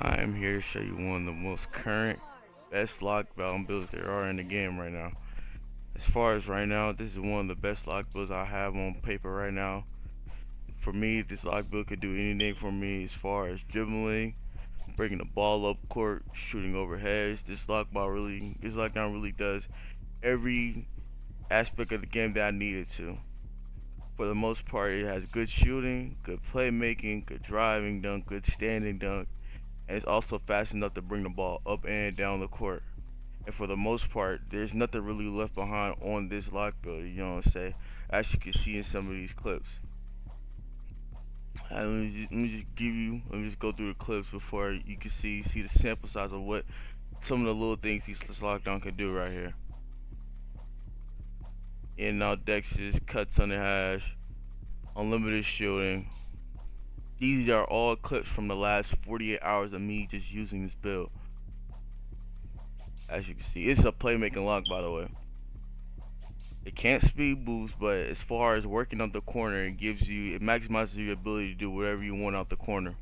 I am here to show you one of the most current, best lockdown builds there are in the game right now. As far as right now, this is one of the best lock builds I have on paper right now. For me, this lock build could do anything for me as far as dribbling, bringing the ball up court, shooting overheads. This lockdown really does every aspect of the game that I need it to. For the most part, it has good shooting, good playmaking, good driving dunk, good standing dunk, and it's also fast enough to bring the ball up and down the court. And for the most part, there's nothing really left behind on this lock build. You know what I'm saying? As you can see in some of these clips. Let me just go through the clips before you can see the sample size of what some of the little things these lockdown can do right here. In and out dexes, cuts on the hash, unlimited shooting. These are all clips from the last 48 hours of me just using this build. As you can see, it's a playmaking lock, by the way. It can't speed boost, but as far as working out the corner, it maximizes your ability to do whatever you want out the corner.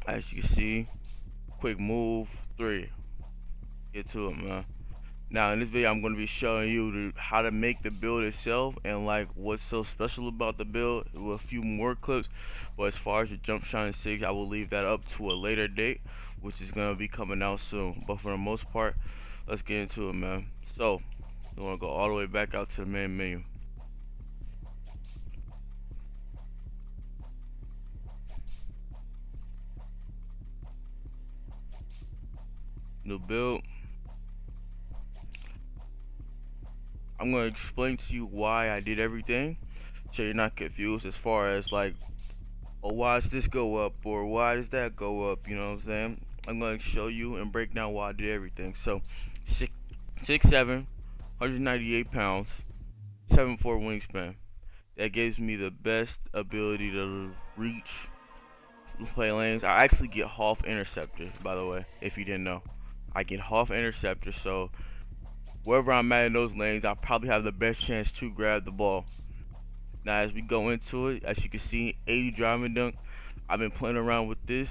As you can see, quick move, 3. Get to it, man. Now in this video, I'm going to be showing you how to make the build itself and like what's so special about the build with a few more clips. But as far as the jump shot and sigs, I will leave that up to a later date, which is going to be coming out soon. But for the most part, let's get into it, man. So we want to go all the way back out to the main menu. New build. I'm going to explain to you why I did everything so you're not confused as far as like, oh, why does this go up or why does that go up, you know what I'm saying? I'm going to show you and break down why I did everything. So 6'7", 198 pounds, 7'4" wingspan. That gives me the best ability to reach, play lanes. I actually get half interceptor, by the way, if you didn't know. I get half interceptor, so wherever I'm at in those lanes, I probably have the best chance to grab the ball. Now, as we go into it, as you can see, 80 driving dunk. I've been playing around with this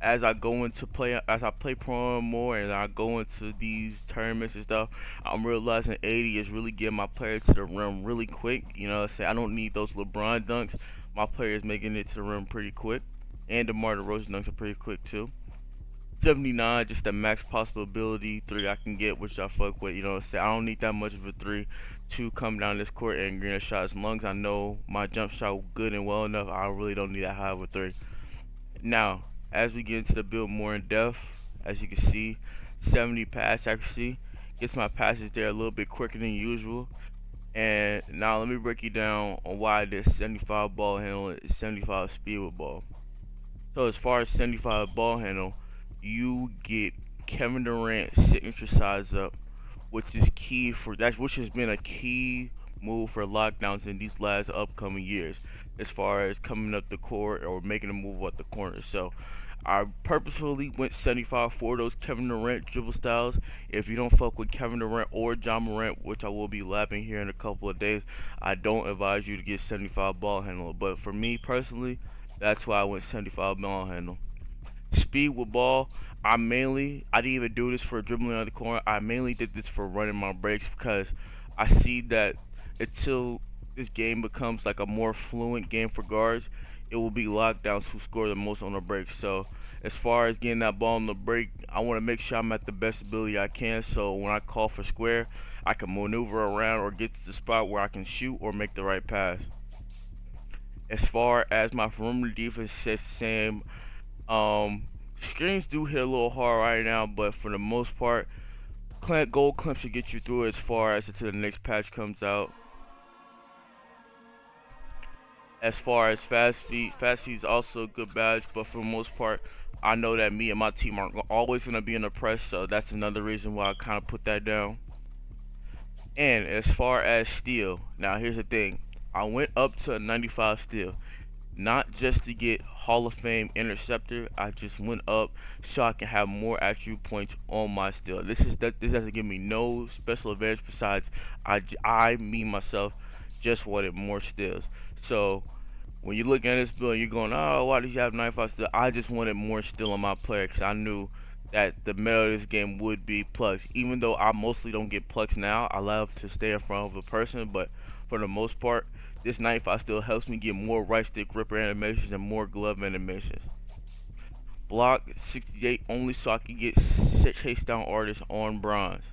as I go into play, as I play pro more, and I go into these tournaments and stuff. I'm realizing 80 is really getting my player to the rim really quick. You know what I'm saying? I don't need those LeBron dunks. My player is making it to the rim pretty quick, and DeMar DeRozan dunks are pretty quick too. 79, just the max possibility 3 I can get, which I fuck with. You know what I'm saying? I don't need that much of a 3 to come down this court and green a shot. As long as I know my jump shot good and well enough, I really don't need that high of a 3. Now, as we get into the build more in depth, as you can see, 70 pass accuracy gets my passes there a little bit quicker than usual. And now let me break you down on why this 75 ball handle is 75 speed with ball. So as far as 75 ball handle, you get Kevin Durant signature size up, which is key for that, which has been a key move for lockdowns in these last upcoming years, as far as coming up the court or making a move at the corner. So I purposefully went 75 for those Kevin Durant dribble styles. If you don't fuck with Kevin Durant or John Morant, which I will be lapping here in a couple of days, I don't advise you to get 75 ball handle. But for me personally, that's why I went 75 ball handle. Speed with ball, I didn't even do this for dribbling on the corner. I mainly did this for running my breaks because I see that until this game becomes like a more fluent game for guards, it will be lockdowns who score the most on the break. So as far as getting that ball on the break, I want to make sure I'm at the best ability I can. So when I call for square, I can maneuver around or get to the spot where I can shoot or make the right pass. As far as my perimeter defense, says the same. Screens do hit a little hard right now, but for the most part, gold clamp should get you through as far as until the next patch comes out. As far as fast feet is also a good badge, but for the most part, I know that me and my team aren't always going to be in the press, so that's another reason why I kind of put that down. And as far as steal, now here's the thing. I went up to a 95 steal, not just to get Hall of Fame interceptor. I just went up so I can have more attribute points on my steal. This doesn't give me no special advantage besides me myself just wanted more steals. So when you're looking at this build, you're going, oh, why does he have 95 still? I just wanted more still on my player because I knew that the meta of this game would be plugs. Even though I mostly don't get plugs now, I love to stay in front of a person, but for the most part, this 95 still helps me get more right stick gripper animations and more glove animations. Block 68 only so I can get chase down artists on bronze.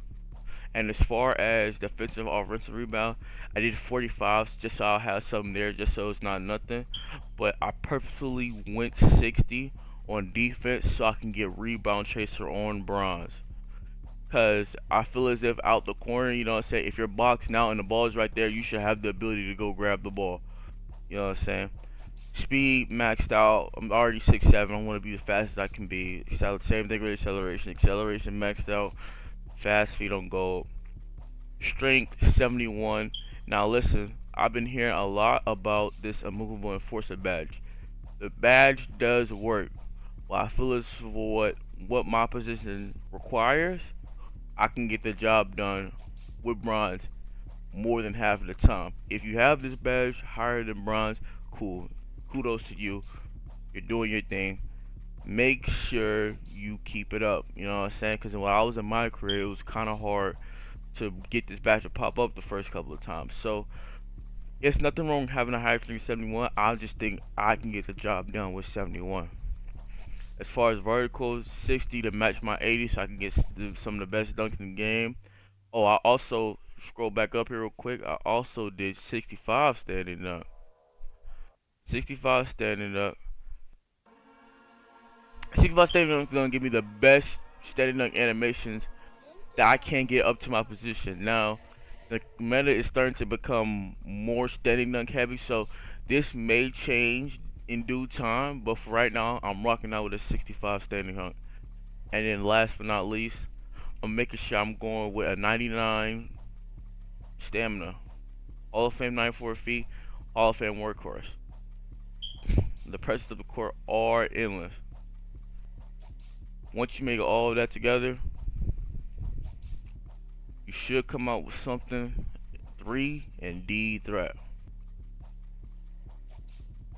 And as far as defensive offensive rebound, I did 45s just so I'll have something there, just so it's not nothing. But I purposefully went 60 on defense so I can get rebound chaser on bronze. Cause I feel as if out the corner, you know what I'm saying, if you're boxing out and the ball is right there, you should have the ability to go grab the ball. You know what I'm saying? Speed maxed out. I'm already 6'7". I want to be the fastest I can be. Same thing with acceleration. Acceleration maxed out. Fast feet on gold. Strength 71. Now listen, I've been hearing a lot about this immovable enforcer badge. The badge does work. But I feel as for what my position requires, I can get the job done with bronze more than half of the time. If you have this badge higher than bronze, cool. Kudos to you. You're doing your thing. Make sure you keep it up. You know what I'm saying? Because when I was in my career, it was kind of hard to get this badge to pop up the first couple of times. So it's nothing wrong having a higher strength 71. I just think I can get the job done with 71. As far as verticals, 60 to match my 80 so I can get some of the best dunks in the game. Oh, I also scroll back up here real quick. I also did 65 standing up. 65 standing up. 65 standing up is gonna give me the best standing up animations that I can't get up to my position. Now, the meta is starting to become more standing dunk heavy, so this may change in due time. But for right now, I'm rocking out with a 65 standing dunk. And then last but not least, I'm making sure I'm going with a 99 stamina, Hall of Fame 94 feet, Hall of Fame workhorse. The pressures of the court are endless. Once you make all of that together, you should come out with something 3 and D threat.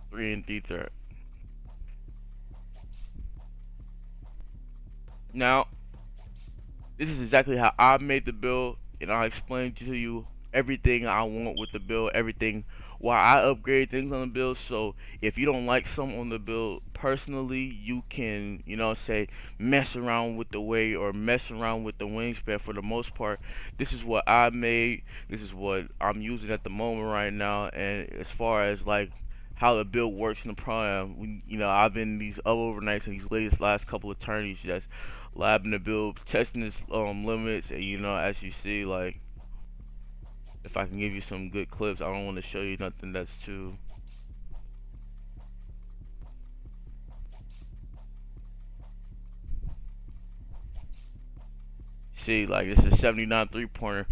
3 and D threat. Now, this is exactly how I made the build, and I'll explain to you everything I want with the build, everything why I upgrade things on the build. So if you don't like something on the build personally, you can, you know, say mess around with the weight or mess around with the wingspan. For the most part, this is what I made. This is what I'm using at the moment right now. And as far as like how the build works in the prime, you know, I've been these overnights and these last couple of tourneys just labbing the build, testing its limits, and you know, as you see, like if I can give you some good clips, I don't want to show you nothing that's too. See, like this is 79 3-pointer.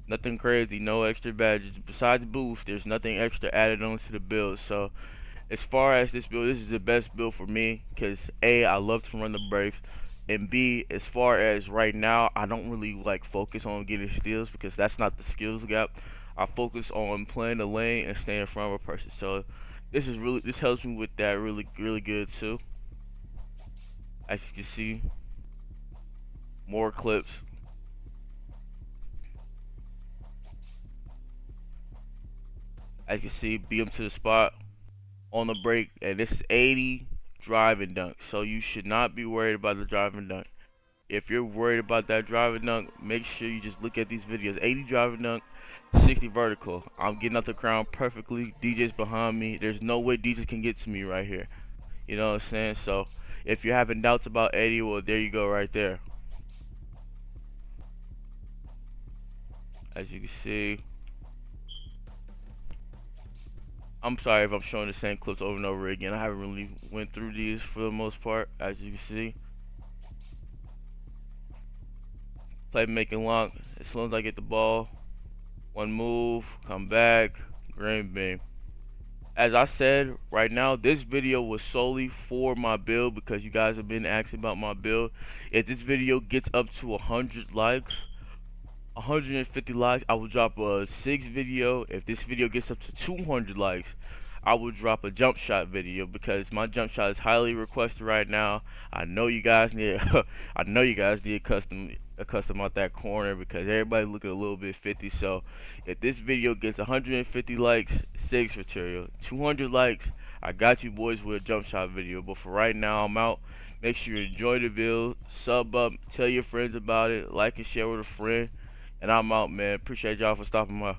Nothing crazy, no extra badges. Besides boost, there's nothing extra added onto the build. So as far as this build, this is the best build for me because A, I love to run the breaks, and B, as far as right now, I don't really like focus on getting steals because that's not the skills gap. I focus on playing the lane and staying in front of a person. So this helps me with that really good too. As you can see, more clips. As you can see, beat him to the spot on the break, and this is 80 driving dunk. So you should not be worried about the driving dunk. If you're worried about that driving dunk, make sure you just look at these videos. 80 driving dunk, 60 vertical. I'm getting out the ground perfectly. DJ's behind me. There's no way DJ can get to me right here. You know what I'm saying? So if you're having doubts about 80, well, there you go right there. As you can see, I'm sorry if I'm showing the same clips over and over again. I haven't really went through these for the most part, as you can see. Playmaking lock. As soon as I get the ball, one move, come back, green beam. As I said, right now, this video was solely for my build because you guys have been asking about my build. If this video gets up to 100 likes, 150 likes, I will drop a sigs video. If this video gets up to 200 likes, I will drop a jump shot video because my jump shot is highly requested right now. I know you guys need I know you guys need a custom out that corner because everybody looking a little bit 50. So if this video gets 150 likes, SIGs material. 200 likes, I got you boys with a jump shot video. But for right now, I'm out. Make sure you enjoy the video, sub up, tell your friends about it, like and share with a friend, and I'm out, man. Appreciate y'all for stopping by.